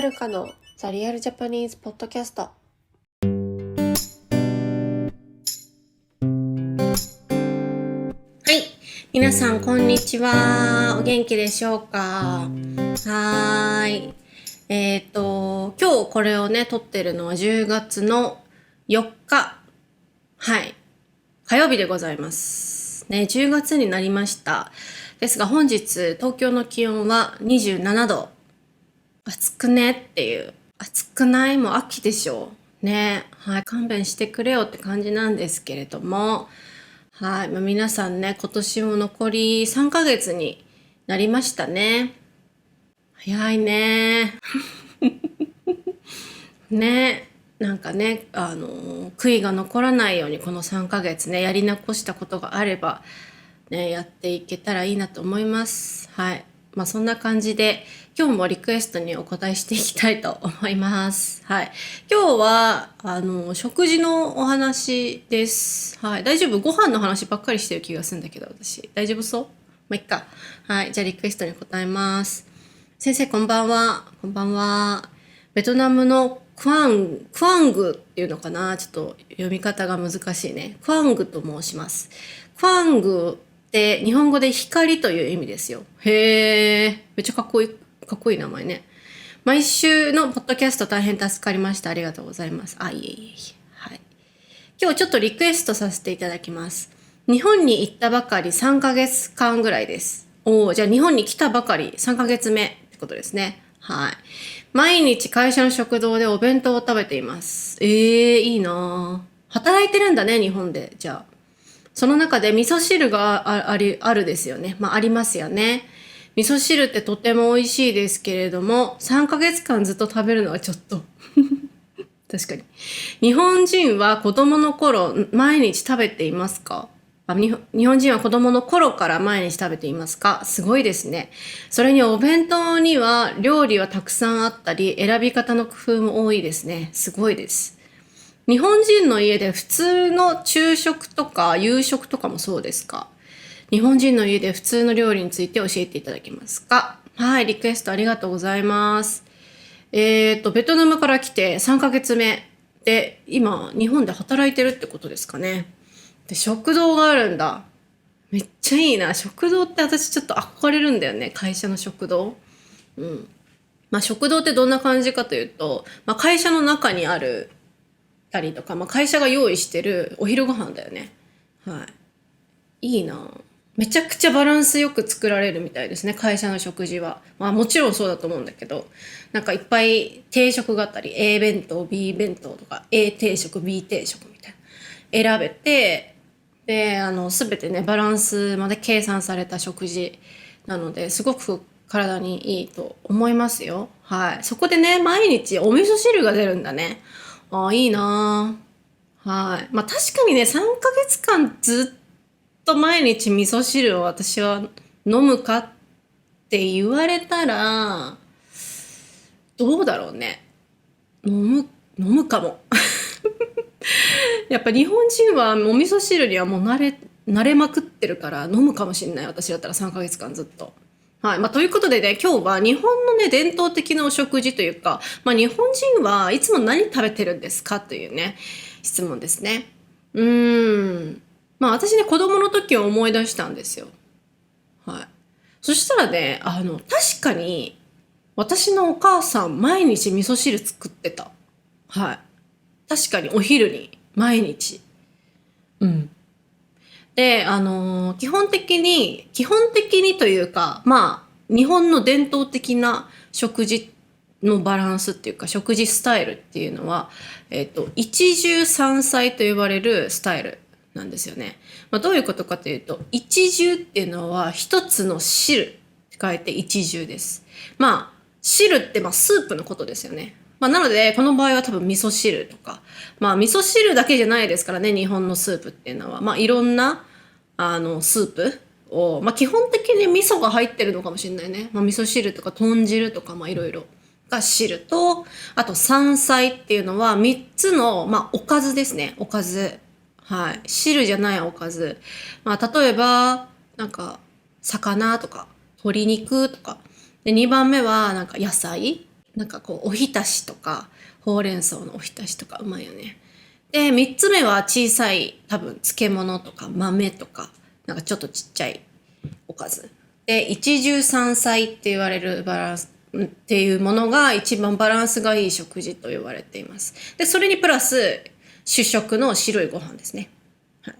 はるかのザリアルジャパニーズポッドキャスト。はい、皆さんこんにちは。お元気でしょうか？はーい。今日これをね撮ってるのは10月の4日。はい。火曜日でございます。ね、10月になりました。ですが本日東京の気温は27度。暑くねっていう。暑くない？もう秋でしょね。はい。勘弁してくれよって感じなんですけれども。はい。皆さんね、今年も残り3ヶ月になりましたね。早いね。ね。なんかね、悔いが残らないようにこの3ヶ月ね、やり残したことがあれば、ね、やっていけたらいいなと思います。はい。そんな感じで、今日もリクエストにお答えしていきたいと思います。はい。今日は、食事のお話です。はい。大丈夫？ご飯の話ばっかりしてる気がするんだけど、私。大丈夫そう？いっか。はい。じゃあリクエストに答えます。先生、こんばんは。こんばんは。ベトナムのクアングっていうのかな、ちょっと読み方が難しいね。クアングと申します。クアングって日本語で光という意味ですよ。へー。めっちゃかっこいい名前ね。毎週のポッドキャスト大変助かりました。ありがとうございます。いえいえいえ。はい。今日ちょっとリクエストさせていただきます。日本に行ったばかり3ヶ月間ぐらいです。じゃあ日本に来たばかり3ヶ月目ってことですね。はい。毎日会社の食堂でお弁当を食べています。いいなぁ。働いてるんだね、日本で。じゃあ。その中で味噌汁があるですよね。ありますよね。味噌汁ってとても美味しいですけれども、3ヶ月間ずっと食べるのはちょっと。確かに。日本人は子供の頃、毎日食べていますか？日本人は子供の頃から毎日食べていますか？すごいですね。それにお弁当には料理はたくさんあったり、選び方の工夫も多いですね。すごいです。日本人の家で普通の昼食とか夕食とかもそうですか？日本人の家で普通の料理について教えていただけますか？はい、リクエストありがとうございます。ベトナムから来て3ヶ月目で、今日本で働いてるってことですかね。で、食堂があるんだ。めっちゃいいな。食堂って私ちょっと憧れるんだよね。会社の食堂。うん。食堂ってどんな感じかというと、会社の中にあるたりとか、会社が用意してるお昼ご飯だよね。はい。いいな。めちゃくちゃバランスよく作られるみたいですね、会社の食事は。もちろんそうだと思うんだけど、なんかいっぱい定食があったり、A 弁当、B 弁当とか、A 定食、B 定食みたいな。選べて、で、すべてね、バランスまで計算された食事なので、すごく体にいいと思いますよ。はい。そこでね、毎日お味噌汁が出るんだね。いいなぁ。はい。確かにね、3ヶ月間ずっと毎日味噌汁を私は飲むかって言われたら、どうだろうね。飲むかも。やっぱ日本人はお味噌汁にはもう慣れまくってるから飲むかもしれない。私だったら3ヶ月間ずっと。はい。ということでね、今日は日本のね、伝統的なお食事というか、日本人はいつも何食べてるんですかというね、質問ですね。私ね、子供の時を思い出したんですよ。はい。そしたらね、確かに、私のお母さん毎日味噌汁作ってた。はい。確かにお昼に、毎日。うん。で、基本的にというか、日本の伝統的な食事のバランスっていうか、食事スタイルっていうのは、一汁三菜と呼ばれるスタイルなんですよね。どういうことかというと、一汁っていうのは一つの汁って書いて一汁です。汁ってスープのことですよね。なので、この場合は多分味噌汁とか、味噌汁だけじゃないですからね、日本のスープっていうのは。いろんな、スープを、基本的に味噌が入ってるのかもしれないね。味噌汁とか豚汁とか、いろいろが汁と、あと山菜っていうのは3つの、おかずですね。おかず。はい。汁じゃないおかず。例えば、なんか、魚とか、鶏肉とか。で、2番目は、なんか野菜。なんかこうおひたしとかほうれん草のおひたしとかうまいよね。で3つ目は小さい多分漬物とか豆とかなんかちょっとちっちゃいおかずで一汁三菜って言われるバランスっていうものが一番バランスがいい食事と言われています。でそれにプラス主食の白いご飯ですね。はい、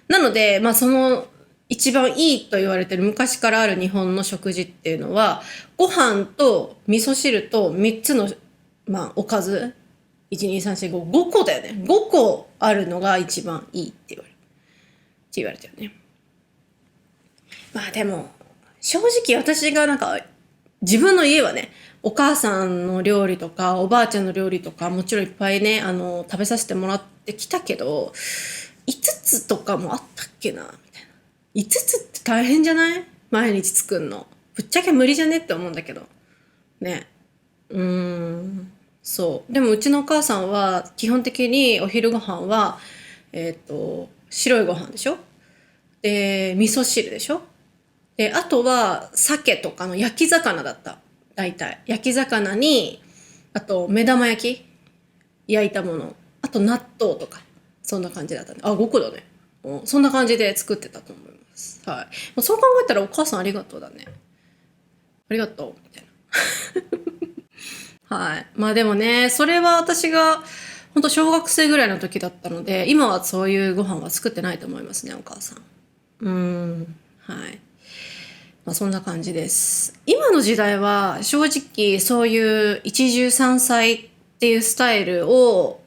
なのでその一番いいと言われてる昔からある日本の食事っていうのはご飯と味噌汁と3つのおかず12345個だよね。5個あるのが一番いいって言われてるね。でも正直私がなんか自分の家はねお母さんの料理とかおばあちゃんの料理とかもちろんいっぱいね食べさせてもらってきたけど5つとかもあったっけなみたいな。5つって大変じゃない？毎日作るのぶっちゃけ無理じゃねって思うんだけどね。そうでもうちのお母さんは基本的にお昼ご飯は白いご飯でしょ。で味噌汁でしょ。であとは鮭とかの焼き魚だった。大体焼き魚にあと目玉焼き焼いたものあと納豆とかそんな感じだったね。5個だね。そんな感じで作ってたと思います。はい。そう考えたらお母さんありがとうだね。ありがとうみたいな。はい。でもねそれは私が本当小学生ぐらいの時だったので今はそういうご飯は作ってないと思いますねお母さん。はい。そんな感じです。今の時代は正直そういう一汁三菜っていうスタイルを、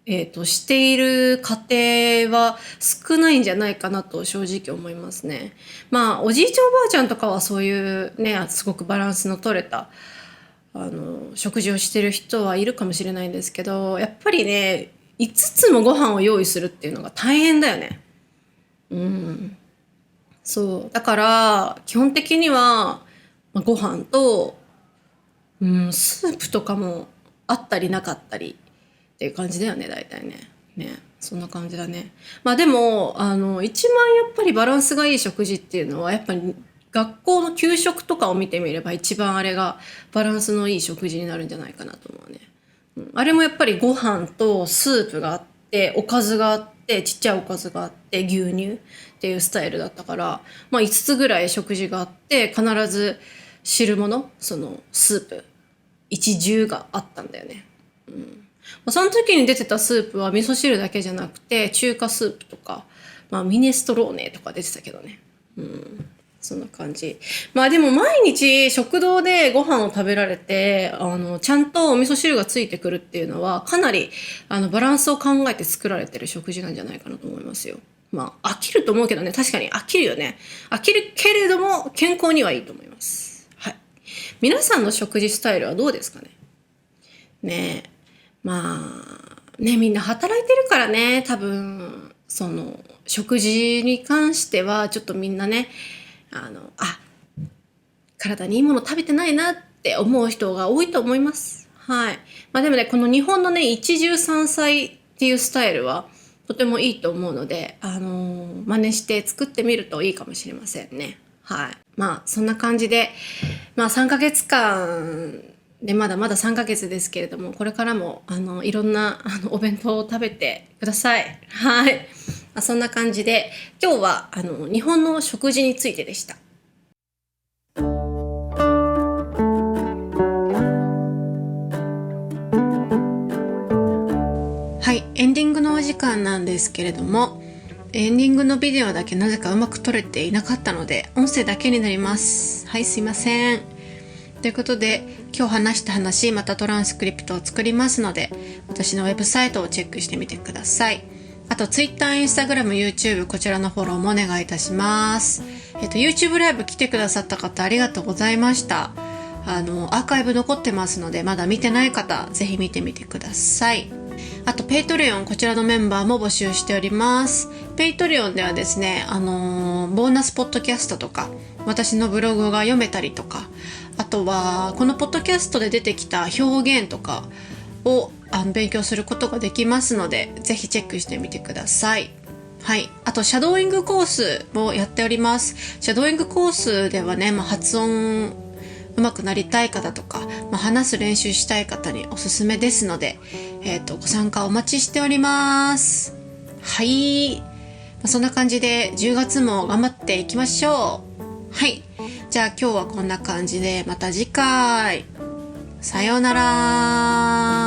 している家庭は少ないんじゃないかなと正直思いますね。おじいちゃんおばあちゃんとかはそういうねすごくバランスの取れた食事をしてる人はいるかもしれないんですけどやっぱりね5つもご飯を用意するっていうのが大変だよね。そうだから基本的にはご飯と、スープとかもあったりなかったりっていう感じだよね大体ね。そんな感じだね。でも一番やっぱりバランスがいい食事っていうのはやっぱり学校の給食とかを見てみれば一番あれがバランスのいい食事になるんじゃないかなと思うね。あれもやっぱりご飯とスープがあっておかずがあってちっちゃいおかずがあって牛乳っていうスタイルだったから5つぐらい食事があって必ず汁物そのスープ一汁があったんだよね。その時に出てたスープは味噌汁だけじゃなくて中華スープとか、ミネストローネとか出てたけどね。そんな感じ。でも毎日食堂でご飯を食べられてちゃんとお味噌汁がついてくるっていうのはかなりバランスを考えて作られてる食事なんじゃないかなと思いますよ。飽きると思うけどね。確かに飽きるよね。飽きるけれども健康にはいいと思います。はい。皆さんの食事スタイルはどうですかね。ねえ。みんな働いてるからね多分その食事に関してはちょっとみんなね体にいいもの食べてないなって思う人が多いと思います。はい。でもねこの日本のね一汁三菜っていうスタイルはとてもいいと思うので真似して作ってみるといいかもしれませんね。はい。そんな感じで3ヶ月間でまだまだ3ヶ月ですけれどもこれからもいろんなお弁当を食べてください。はい。そんな感じで今日は日本の食事についてでした。はい、エンディングのお時間なんですけれどもエンディングのビデオだけなぜかうまく撮れていなかったので音声だけになります。はい、すいません。ということで今日話した話またトランスクリプトを作りますので私のウェブサイトをチェックしてみてください。あと Twitter、Instagram、YouTube こちらのフォローもお願いいたします。YouTube ライブ来てくださった方ありがとうございました。アーカイブ残ってますのでまだ見てない方ぜひ見てみてください。あと Patreon こちらのメンバーも募集しております。Patreon ではですねボーナスポッドキャストとか私のブログが読めたりとかあとはこのポッドキャストで出てきた表現とかを勉強することができますのでぜひチェックしてみてください。はい。あとシャドーイングコースもやっております。シャドーイングコースではね、発音上手くなりたい方とか、話す練習したい方におすすめですので、ご参加お待ちしております。はい。そんな感じで10月も頑張っていきましょう。はい。じゃあ今日はこんな感じで、また次回。さようなら。